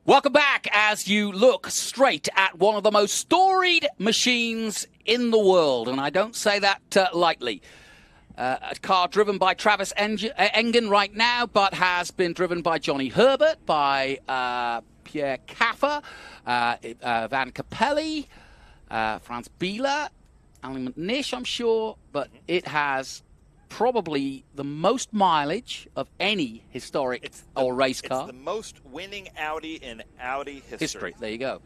Welcome back as you look straight at one of the most storied machines in the world, and I don't say that lightly. A car driven by Travis Engen right now, but has been driven by Johnny Herbert, by Pierre Caffer, Van Capelli, Franz Bieler, Alan McNish, I'm sure, but it has probably the most mileage of any historic race car. It's the most winning Audi in Audi history. There you go.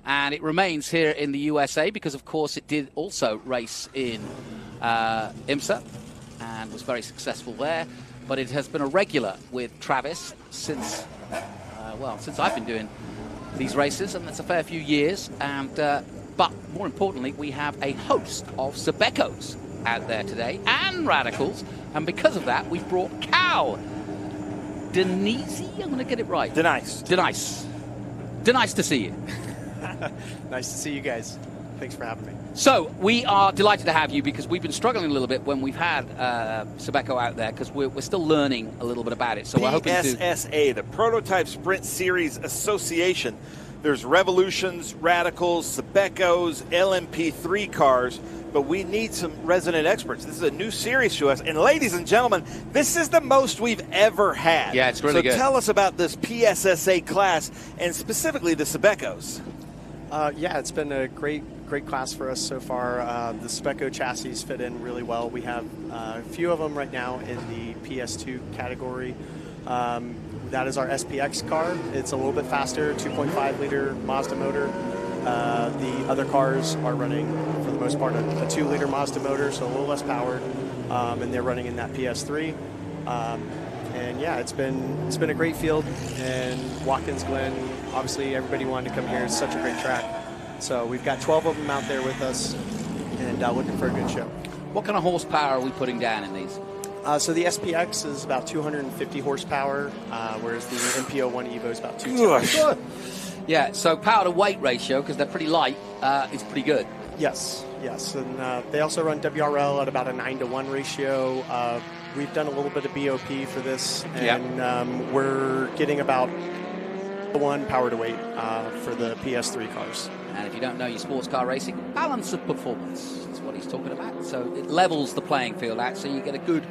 And it remains here in the USA because, of course, it did also race in IMSA and was very successful there. But it has been a regular with Travis since I've been doing these races, and that's a fair few years. And but more importantly, we have a host of Sabecos out there today and radicals, and because of that we've brought Cow Denise. I'm going to get it right. Denise to see you. Nice to see you guys. Thanks for having me. So we are delighted to have you because we've been struggling a little bit when we've had Sabeco out there because we're still learning a little bit about it. So we're hoping to PSSA, the Prototype Sprint Series Association. There's Revolutions, Radicals, Sabecos, LMP3 cars, but we need some resident experts. This is a new series to us. And ladies and gentlemen, this is the most we've ever had. Yeah, it's really good. So tell us about this PSSA class and specifically the Sabecos. Yeah, it's been a great class for us so far. The Sabeco chassis fit in really well. We have a few of them right now in the PS2 category. That is our SPX car. It's a little bit faster, 2.5 liter Mazda motor. The other cars are running, for the most part, a 2 liter Mazda motor, so a little less powered, and they're running in that PS3. And yeah, it's been a great field, and Watkins Glen, obviously everybody wanted to come here. It's such a great track. So we've got 12 of them out there with us, and looking for a good show. What kind of horsepower are we putting down in these? So the SPX is about 250 horsepower, whereas the MPO1 Evo is about 210. Yeah, so power to weight ratio, because they're pretty light, is pretty good. Yes. And they also run WRL at about a 9-to-1 ratio. We've done a little bit of BOP for this, and we're getting about 1 power to weight for the PS3 cars. And if you don't know your sports car racing, balance of performance is what he's talking about. So it levels the playing field out, so you get a good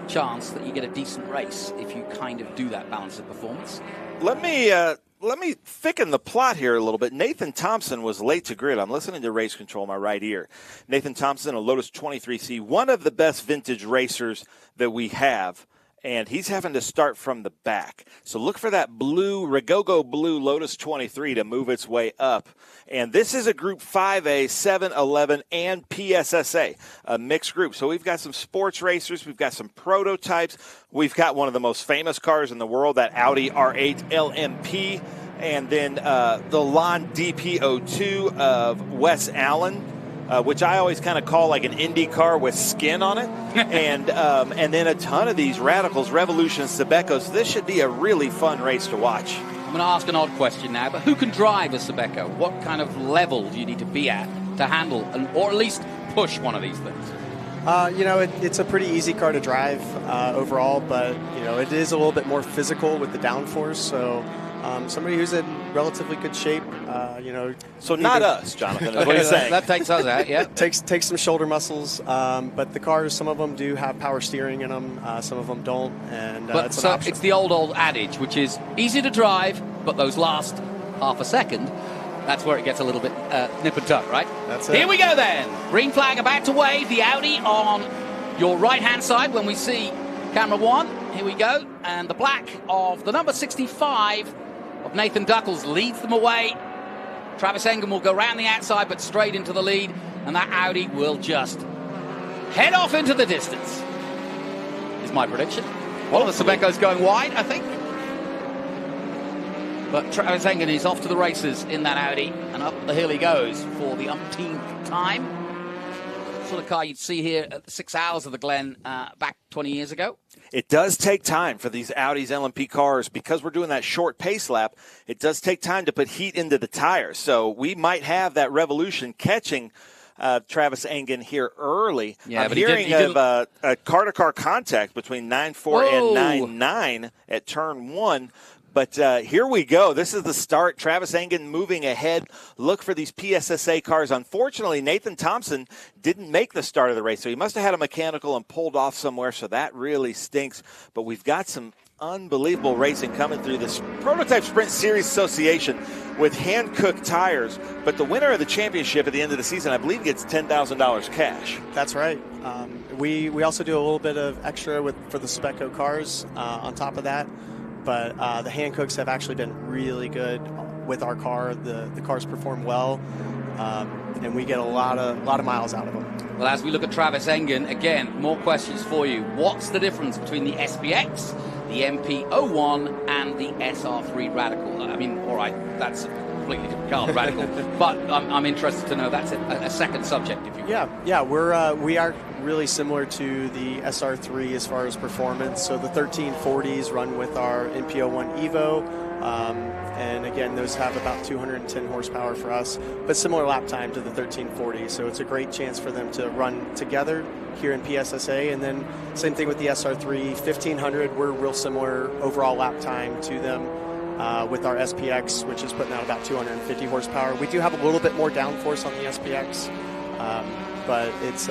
chance that you get a decent race if you kind of do that balance of performance. Let me thicken the plot here a little bit. Nathan Thompson was late to grid. I'm listening to Race Control in my right ear. Nathan Thompson, a Lotus 23C, one of the best vintage racers that we have, and he's having to start from the back. So look for that blue, Regogo blue Lotus 23 to move its way up. And this is a Group 5A, 711, and PSSA, a mixed group. So we've got some sports racers. We've got some prototypes. We've got one of the most famous cars in the world, that Audi R8 LMP. And then the Lon DP02 of Wes Allen, which I always kind of call like an Indy car with skin on it. And then a ton of these Radicals, Revolutions, Sabecos. This should be a really fun race to watch. I'm going to ask an odd question now, but who can drive a Sabeco? What kind of level do you need to be at to handle or at least push one of these things? It's a pretty easy car to drive overall, but it is a little bit more physical with the downforce. So somebody who's in relatively good shape, So not us, Jonathan, is what you're saying. That takes us out, yeah. takes some shoulder muscles, but the cars, some of them do have power steering in them, some of them don't, and it's an option. It's the old adage, which is easy to drive, but those last half a second, that's where it gets a little bit nip and tuck, right? That's it. Here we go then. Green flag about to wave. The Audi on your right-hand side when we see camera one. Here we go. And the black of the number 65 of Nathan Duckles leads them away. Travis Engen will go round the outside, but straight into the lead. And that Audi will just head off into the distance, is my prediction. One of the Sabeco's going wide, I think. But Travis Engen is off to the races in that Audi, and up the hill he goes for the umpteenth time. Sort of car you'd see here at the 6 hours of the Glen back 20 years ago. It does take time for these Audi's LMP cars. Because we're doing that short pace lap, it does take time to put heat into the tires. So we might have that Revolution catching Travis Engen here early. Yeah, I'm but hearing of a car-to-car contact between 9.4 and 9.9 at turn 1. But here we go. This is the start. Travis Engen moving ahead. Look for these PSSA cars. Unfortunately, Nathan Thompson didn't make the start of the race, so he must have had a mechanical and pulled off somewhere, so that really stinks. But we've got some unbelievable racing coming through this Prototype Sprint Series Association with Hankook tires. But the winner of the championship at the end of the season, I believe, gets $10,000 cash. That's right. We also do a little bit of extra for the Speco cars on top of that. But the Hankooks have actually been really good with our car. The cars perform well, and we get a lot of miles out of them. Well, as we look at Travis Engen, again, more questions for you. What's the difference between the SPX, the MP01, and the SR3 Radical? I mean, all right, that's a completely different car, the Radical. But I'm interested to know that's a second subject, if you will. Yeah, we are really similar to the SR3 as far as performance. So the 1340s run with our MP01 Evo. And again, those have about 210 horsepower for us, but similar lap time to the 1340. So it's a great chance for them to run together here in PSSA. And then same thing with the SR3 1500. We're real similar overall lap time to them with our SPX, which is putting out about 250 horsepower. We do have a little bit more downforce on the SPX, but it's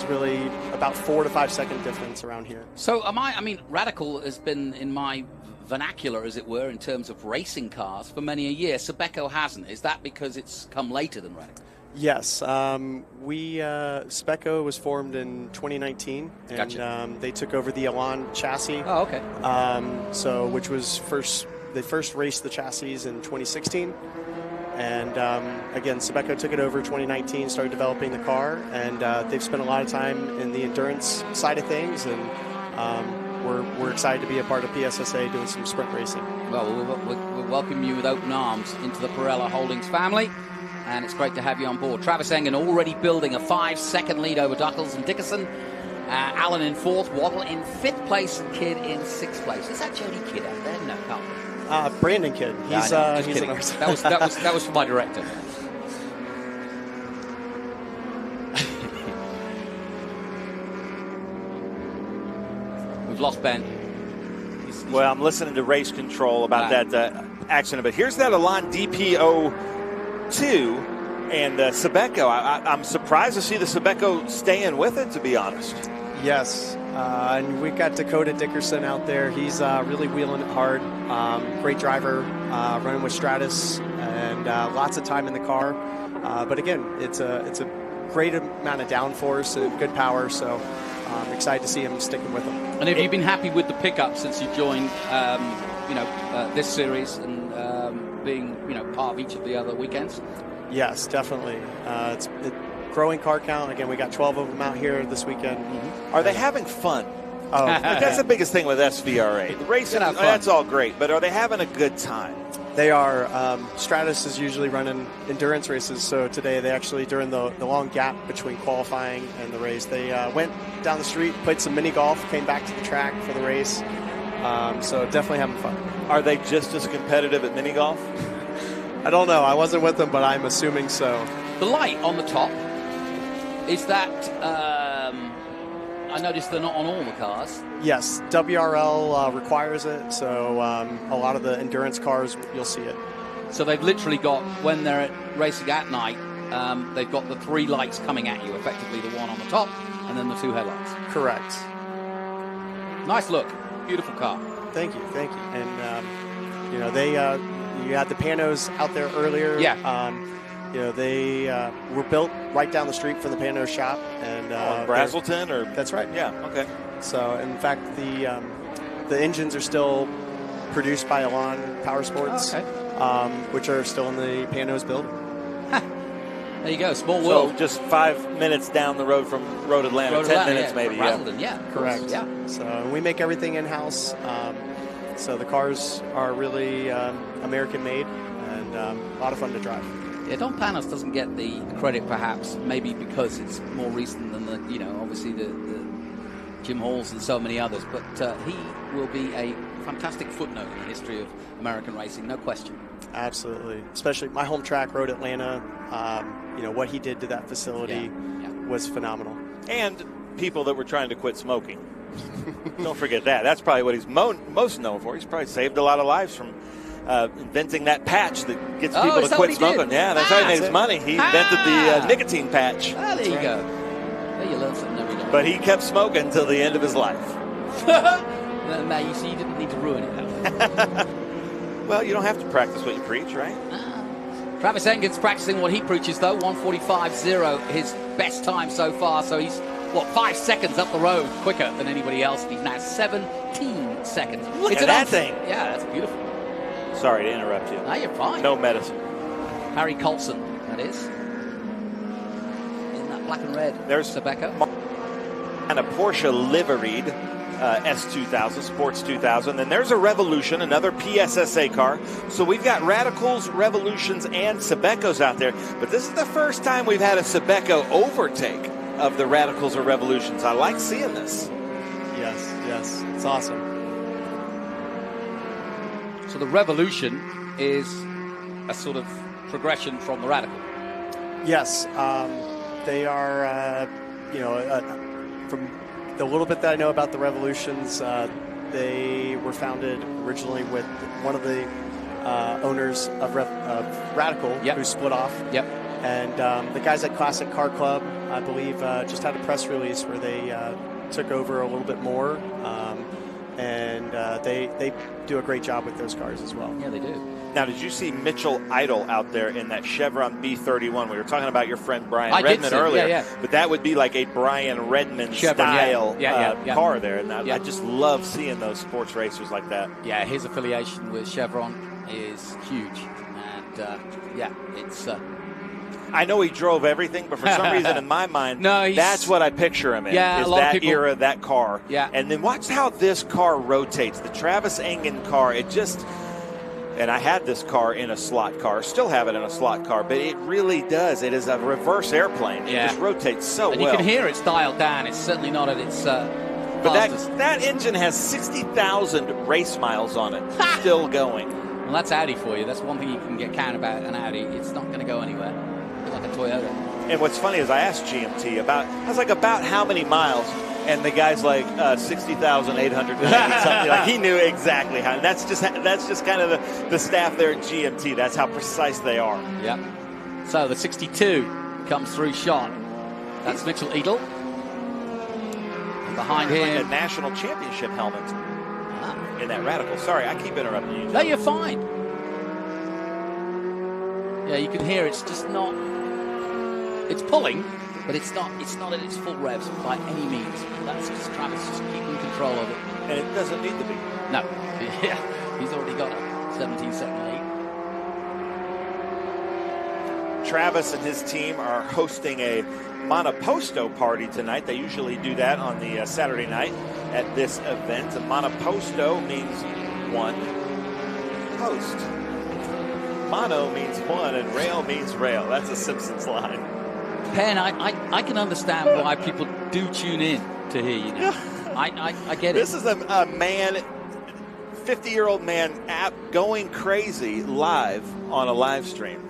really about 4 to 5 second difference around here. So I mean, Radical has been in my vernacular, as it were, in terms of racing cars for many a year. Speco hasn't. Is that because it's come later than Radical? Yes. Speco was formed in 2019, and Gotcha. They took over the Elan chassis. Oh, okay. Which was they first raced the chassis in 2016. And again, Speco took it over 2019, started developing the car, and they've spent a lot of time in the endurance side of things, and we're excited to be a part of PSSA doing some sprint racing. Well, we'll welcome you with open arms into the Pirella Holdings family, and it's great to have you on board. Travis Engen already building a 5-second lead over Duckles and Dickerson. Allen in 4th, Waddle in 5th place, and Kidd in 6th place. Is that Jody Kidd out there? No, can't be. Brandon Kidd. He's kidding. That was for my director. We've lost Ben. Well, I'm listening to Race Control about that accident, but here's that Elan DP02 and Speco. I'm surprised to see the Speco staying with it, to be honest. Yes, and we've got Dakota Dickerson out there. He's really wheeling it hard. Great driver, running with Stratus, and lots of time in the car. But again, it's a great amount of downforce and good power. So I'm excited to see him sticking with them. And have you been happy with the pickup since you joined, this series and being part of each of the other weekends? Yes, definitely. It's growing car count. Again, we got 12 of them out here this weekend. Mm-hmm. Are they having fun? Oh, that's the biggest thing with SVRA. The racing, that's all great, but are they having a good time? They are. Stratus is usually running endurance races, so today they actually, during the long gap between qualifying and the race, they went down the street, played some mini golf, came back to the track for the race. So definitely having fun. Are they just as competitive at mini golf? I don't know. I wasn't with them, but I'm assuming so. The light on the top, is that, I noticed they're not on all the cars. Yes, WRL requires it, so a lot of the endurance cars, you'll see it. So they've literally got, when they're racing at night, they've got the 3 lights coming at you, effectively the one on the top and then the 2 headlights. Correct. Nice look. Beautiful car. Thank you. And, you had the Panos out there earlier. Yeah. They were built right down the street from the Pano shop, and Brazelton, or that's right. Yeah. Okay. So, in fact, the engines are still produced by Elan Power Sports, which are still in the Panos building. There you go, small world. So just 5 minutes down the road from Road Atlanta, 10 minutes maybe. Yeah, correct. Yeah. So we make everything in house. So the cars are really American made and a lot of fun to drive. Yeah, Don Panos doesn't get the credit, perhaps, maybe because it's more recent than obviously the Jim Halls and so many others. But he will be a fantastic footnote in the history of American racing, no question. Absolutely, especially my home track, Road Atlanta. What he did to that facility was phenomenal. And people that were trying to quit smoking. Don't forget that. That's probably what he's most known for. He's probably saved a lot of lives from inventing that patch that gets people to quit smoking. Yeah, that's how he made his money. He invented the nicotine patch. There you go. There you learn something every day. But he kept smoking until the end of his life. Now you see, you didn't need to ruin it that way. Well, you don't have to practice what you preach, right? Travis Engen's practicing what he preaches, though. 1:45.0, his best time so far. So he's, 5 seconds up the road quicker than anybody else. He's now 17 seconds. Look at that thing. Yeah, that's beautiful. Sorry to interrupt you. No, you're fine. No medicine. Harry Colson, that is. In that black and red. There's Sabeco. And a Porsche liveried S2000, Sports 2000. Then there's a Revolution, another PSSA car. So we've got Radicals, Revolutions, and Sabecos out there. But this is the first time we've had a Sabeco overtake of the Radicals or Revolutions. I like seeing this. Yes, it's awesome. So the Revolution is a sort of progression from the Radical. Yes, they are, from the little bit that I know about the Revolutions, they were founded originally with one of the owners of Radical, who split off. Yep. And the guys at Classic Car Club, I believe, just had a press release where they took over a little bit more. And they do a great job with those cars as well. Yeah, they do. Now, did you see Mitchell Idle out there in that Chevron B31? We were talking about your friend Brian Redmond earlier. Yeah. But that would be like a Brian Redmond style car there. And I just love seeing those sports racers like that. Yeah, his affiliation with Chevron is huge. And, it's... I know he drove everything, but for some reason in my mind, that's what I picture him in, is that era, that car. Yeah. And then watch how this car rotates. The Travis Engen car, it just... And I had this car in a slot car, still have it in a slot car, but it really does. It is a reverse airplane. It just rotates so well. And you can hear it's dialed down. It's certainly not at its But that engine has 60,000 race miles on it, still going. Well, that's Audi for you. That's one thing you can get counted about an Audi. It's not going to go anywhere. It's like a Toyota. And what's funny is I asked GMT about how many miles? And the guy's like 60,800 something. Like he knew exactly how. And that's just kind of the staff there at GMT. That's how precise they are. Yep. So the 62 comes through shot. That's Mitchell Edel. And behind him, like a national championship helmet in that Radical. Sorry, I keep interrupting you. No, you're fine. Yeah, you can hear it's just not. It's pulling. But it's not at its full revs by any means. That's just Travis just keeping control of it. And it doesn't need to be. No. Yeah. He's already got a 17-second lead. Travis and his team are hosting a Monoposto party tonight. They usually do that on the Saturday night at this event. A Monoposto means one post. Mono means one and rail means rail. That's a Simpsons line. Penn, I can understand why people do tune in to hear you now. I get it. This is a man, 50-year-old man, going crazy live on a live stream.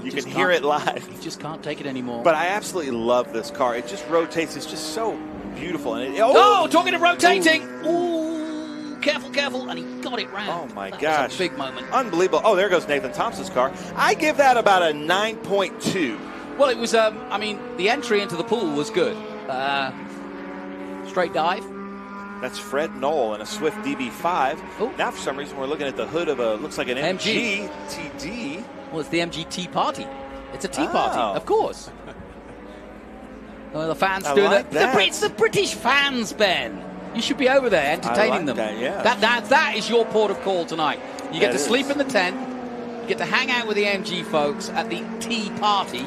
You can hear it live. You just can't take it anymore. But I absolutely love this car. It just rotates. It's just so beautiful. And talking of rotating. Ooh, careful. And he got it round. Oh, my gosh. That was a big moment. Unbelievable. Oh, there goes Nathan Thompson's car. I give that about a 9.2. Well, it was, the entry into the pool was good. Straight dive. That's Fred Knoll in a Swift DB5. Ooh. Now, for some reason, we're looking at the hood of looks like an MG TD. Well, it's the MG Tea Party. It's a tea party, of course. Well, the fans doing like that. It's the British fans, Ben. You should be over there entertaining them. That, yeah. That is your port of call tonight. You get to sleep in the tent. You get to hang out with the MG folks at the tea party.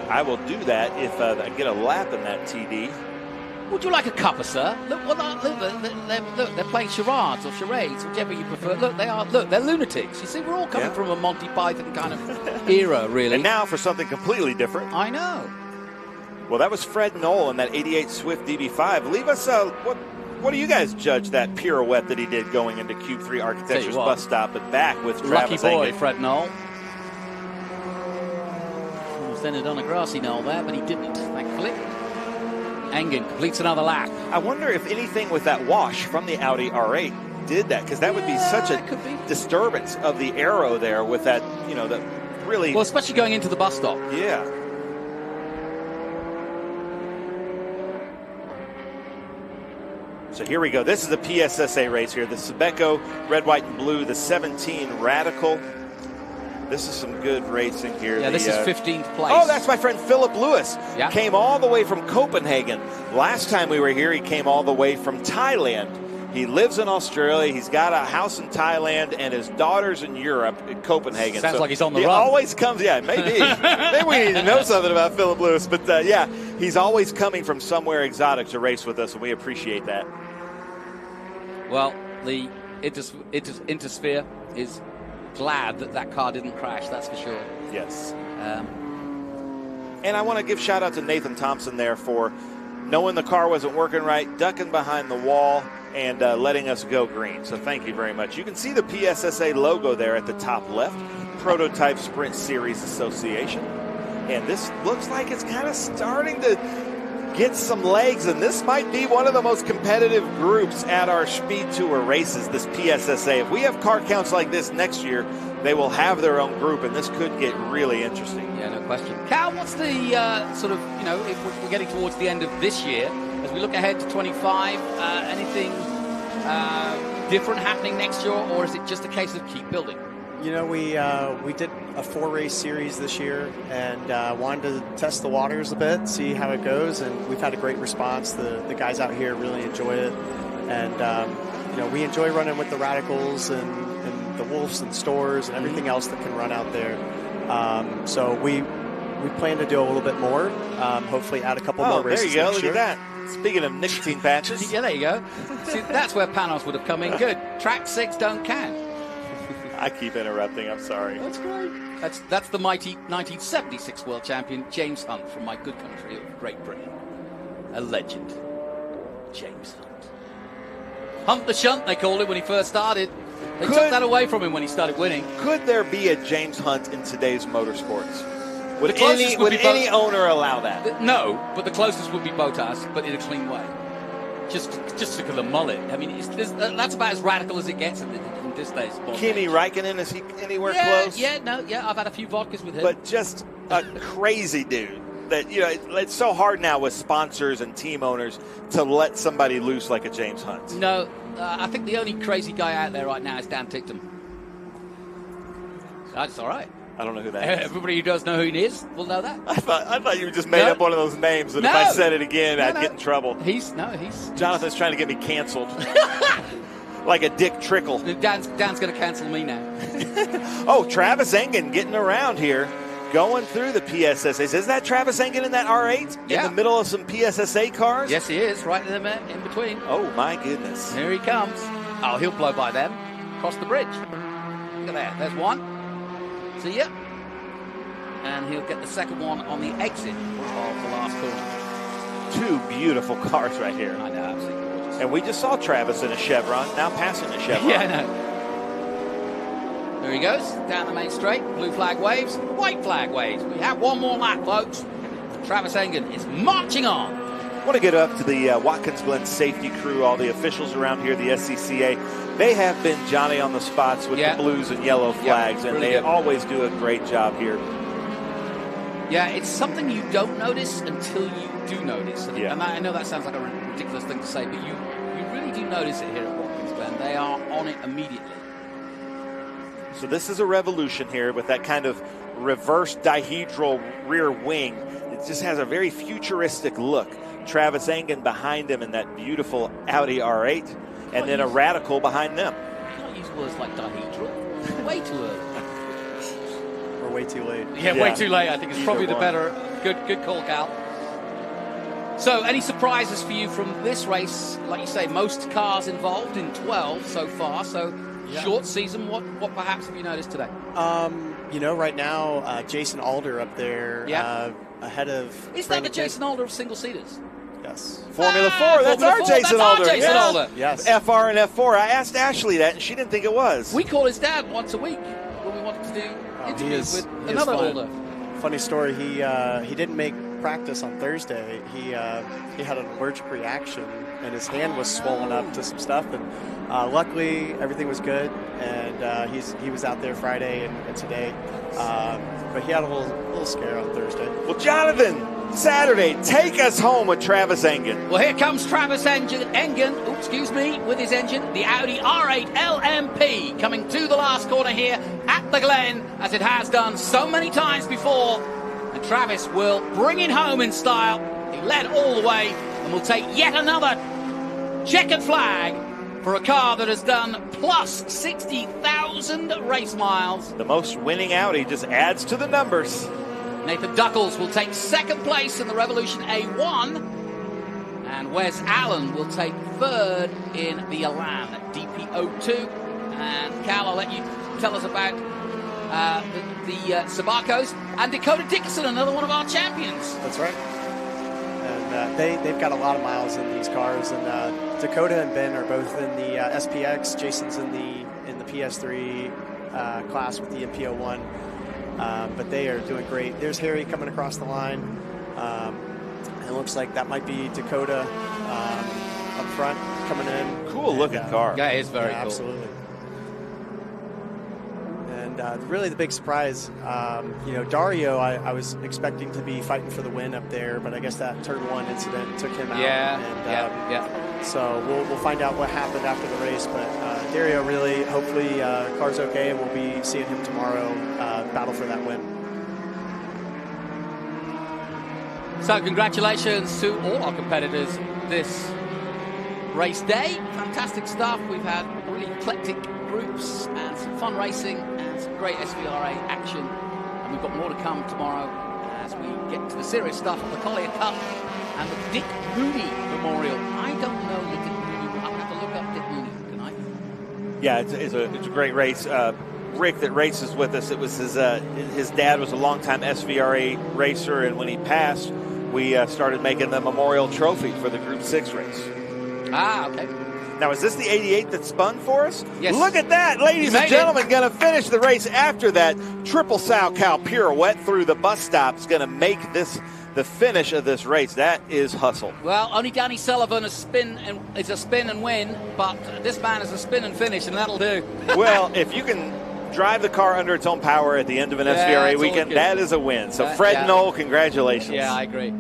I will do that if I get a lap in that TD. Would you like a cuppa, sir? Look, they're playing charades or charades, whichever you prefer. They're lunatics. You see, we're all coming from a Monty Python kind of era, really. And now for something completely different. I know. Well, that was Fred Knoll in that 88 Swift DB5. Leave us, what do you guys judge that pirouette that he did going into Cube 3 Architecture's bus stop and back with Travis Lucky boy, Engen? Fred Knoll. Almost ended on a grassy knoll there, but he didn't, thankfully. Engen completes another lap. I wonder if anything with that wash from the Audi R8 did that, because that would be such a disturbance of the aero there with that, that really... Well, especially going into the bus stop. Yeah. So here we go. This is the PSSA race here. The Sebeco Red, White, and Blue, the 17 Radical. This is some good racing here. Yeah, this is 15th place. Oh, that's my friend Philip Lewis. Yeah. Came all the way from Copenhagen. Last time we were here, he came all the way from Thailand. He lives in Australia. He's got a house in Thailand, and his daughter's in Europe, in Copenhagen. Sounds like he's on the run. He always comes, maybe. Maybe we need to know something about Philip Lewis. But, yeah, he's always coming from somewhere exotic to race with us, and we appreciate that. Well, the Intersphere is glad that car didn't crash, that's for sure. Yes. And I want to give shout out to Nathan Thompson there for knowing the car wasn't working right, ducking behind the wall, and letting us go green. So thank you very much. You can see the PSSA logo there at the top left, Prototype Sprint Series Association. And this looks like it's kind of starting to get some legs, and this might be one of the most competitive groups at our SpeedTour races, this PSSA. If we have car counts like this next year, they will have their own group, and this could get really interesting. Yeah, no question. Cal, what's the if we're getting towards the end of this year, as we look ahead to 25, anything different happening next year, or is it just a case of keep building? We did a 4-race series this year and wanted to test the waters a bit, see how it goes, and we've had a great response. The guys out here really enjoy it, and we enjoy running with the Radicals and the Wolves and Stores and everything else that can run out there. So we plan to do a little bit more. Hopefully, add a couple more races. There you go. Next Look year. at that. Speaking of nicotine patches. Yeah, there you go. See, that's where Panos would have come in good. Track 6 don't count. I keep interrupting. I'm sorry. That's great. That's the mighty 1976 world champion James Hunt from my good country of Great Britain. A legend. James Hunt. Hunt the Shunt, they called him when he first started. They took that away from him when he started winning. Could there be a James Hunt in today's motorsports? Would any owner allow that? No, but the closest would be Bottas, but in a clean way. Just look at the mullet. I mean, that's about as radical as it gets in this day's sport. Kimi Räikkönen, is he anywhere close? Yeah, I've had a few vodkas with him. But just a crazy dude. That it's so hard now with sponsors and team owners to let somebody loose like a James Hunt. No, I think the only crazy guy out there right now is Dan Ticktum. That's all right. I don't know who that is. Everybody who does know who he is will know that. I thought you just made up one of those names that if I said it again, I'd get in trouble. He's Jonathan's trying to get me canceled. Like a Dick Trickle. Dan's going to cancel me now. Oh, Travis Engen getting around here, going through the PSSAs. Is that Travis Engen in that R8? Yeah. In the middle of some PSSA cars? Yes, he is, right in between. Oh, my goodness. Here he comes. Oh, he'll blow by them. Cross the bridge. Look at that. There's one. See ya. And he'll get the second one on the exit of the last corner. Two beautiful cars right here. I know, absolutely gorgeous. And we just saw Travis in a Chevron, now passing a Chevron. Yeah, I know. There he goes, down the main straight. Blue flag waves, white flag waves. We have one more lap, folks. Travis Engen is marching on. I want to get up to the Watkins Glen safety crew, all the officials around here, the SCCA. They have been Johnny on the spots with the blues and yellow flags, and they always do a great job here. Yeah, it's something you don't notice until you do notice. And, yeah. and I know that sounds like a ridiculous thing to say, but you really do notice it here at Watkins Glen. They are on it immediately. So this is a revolution here with that kind of reverse dihedral rear wing. It just has a very futuristic look. Travis Engen behind him in that beautiful Audi R8, and then a Radical behind them. You can't use words like dihedral. Way too early. Or way too late. Yeah, way too late. I think it's probably the better. Good call, Cal. So, any surprises for you from this race? Like you say, most cars involved in 12 so far. So, short season. What perhaps have you noticed today? Right now, Jason Alder up there ahead of. Is that the Jason Alder of single seaters? Yes. Formula 4. That's our Jason Alder. Jason Alder. Yes. FR and F4. I asked Ashley that, and she didn't think it was. We call his dad once a week when we wanted to do interviews with another Alder. Funny story. He didn't make practice on Thursday, he had an allergic reaction, and his hand was swollen up to some stuff. And luckily, everything was good, and he was out there Friday and today. But he had a little scare on Thursday. Well, Jonathan, Saturday, take us home with Travis Engen. Well, here comes Travis Engen, with his engine, the Audi R8 LMP, coming to the last corner here at the Glen, as it has done so many times before. And Travis will bring it home in style. He led all the way and will take yet another checkered flag for a car that has done plus 60,000 race miles. The most winning Audi just adds to the numbers. Nathan Duckles will take second place in the Revolution A1. And Wes Allen will take third in the Elan DP02. And Cal, I'll let you tell us about the Sabacos. And Dakota Dickerson, another one of our champions. That's right. And they've got a lot of miles in these cars. And Dakota and Ben are both in the SPX. Jason's in the PS3 class with the MP01. But they are doing great. There's Harry coming across the line. It looks like that might be Dakota up front coming in. Cool looking car. Yeah, it's very cool. Absolutely. And really the big surprise, Dario, I was expecting to be fighting for the win up there, but I guess that turn one incident took him out. Yeah. So we'll find out what happened after the race. But Dario really, hopefully, car's okay, and we'll be seeing him tomorrow battle for that win. So congratulations to all our competitors this race day. Fantastic stuff. We've had really eclectic groups and some fun racing and some great SVRA action. And we've got more to come tomorrow as we get to the serious stuff of the Collier Cup and the Dick Mooney Memorial. I don't know the Dick Mooney. I'll have to look up Dick Mooney, can I? Yeah, it's a great race. Rick that races with us, it was his dad was a longtime SVRA racer, and when he passed, we started making the memorial trophy for the Group 6 race. Ah, okay. Now, is this the 88 that spun for us? Yes. Look at that, ladies and gentlemen, going to finish the race after that triple sow cow pirouette through the bus stop is going to make this the finish of this race. That is hustle. Well, only Danny Sullivan is a spin and win, but this man is a spin and finish, and that'll do. Well, if you can drive the car under its own power at the end of an SVRA weekend, that is a win. So Fred Knoll, congratulations. Yeah, I agree.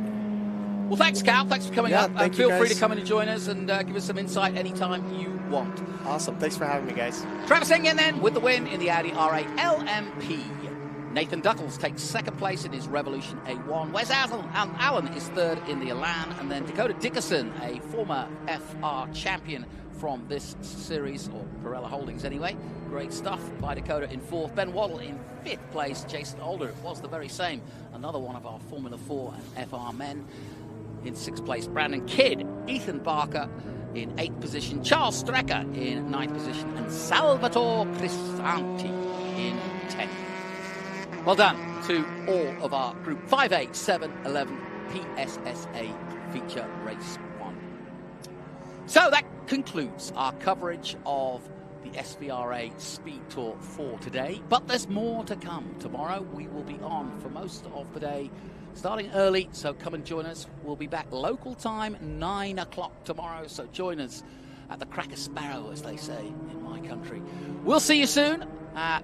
Well, thanks, Cal. Thanks for coming up. Feel free to come in and join us and give us some insight anytime you want. Awesome. Thanks for having me, guys. Travis Engen then with the win in the Audi R8 LMP. Nathan Duckles takes second place in his Revolution A1. Wes Allen is third in the Elan. And then Dakota Dickerson, a former FR champion from this series, or Pirella Holdings anyway. Great stuff by Dakota in fourth. Ben Waddle in fifth place. Jason Alder was the very same. Another one of our Formula 4 and FR men. In sixth place, Brandon Kidd, Ethan Barker in eighth position, Charles Strecker in ninth position, and Salvatore Crisanti in 10th. Well done to all of our Group 5A, 7, 11 PSSA feature race 1. So that concludes our coverage of the SVRA Speed Tour for today, but there's more to come. Tomorrow we will be on for most of the day, starting early, so come and join us. We'll be back local time, 9 o'clock tomorrow, so join us at the Cracker Sparrow, as they say in my country. We'll see you soon.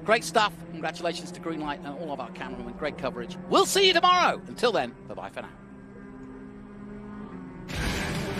Great stuff. Congratulations to Greenlight and all of our cameramen. Great coverage. We'll see you tomorrow. Until then, bye-bye for now.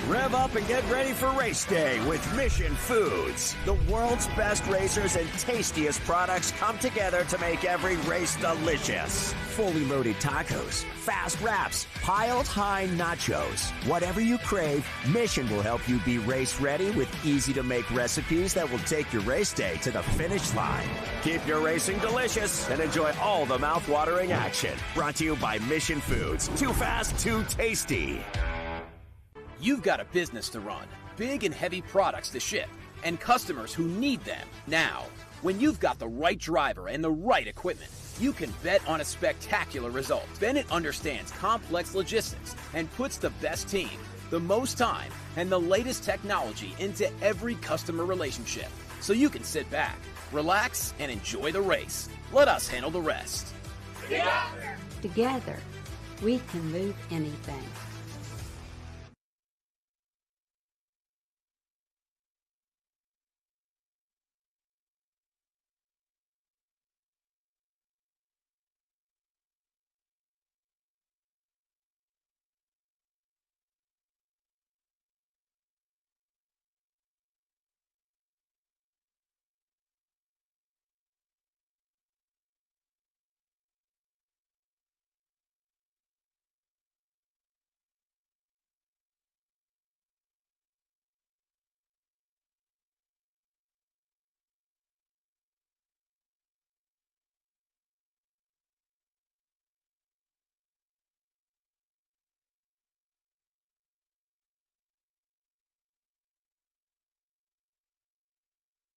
Rev up and get ready for race day with Mission Foods. The world's best racers and tastiest products come together to make every race delicious. Fully loaded tacos, fast wraps, piled high nachos. Whatever you crave, Mission will help you be race ready with easy to make recipes that will take your race day to the finish line. Keep your racing delicious and enjoy all the mouth-watering action. Brought to you by Mission Foods. Too fast, too tasty. You've got a business to run, big and heavy products to ship, and customers who need them now. When you've got the right driver and the right equipment, you can bet on a spectacular result. Bennett understands complex logistics and puts the best team, the most time, and the latest technology into every customer relationship. So you can sit back, relax, and enjoy the race. Let us handle the rest. Together. We can move anything.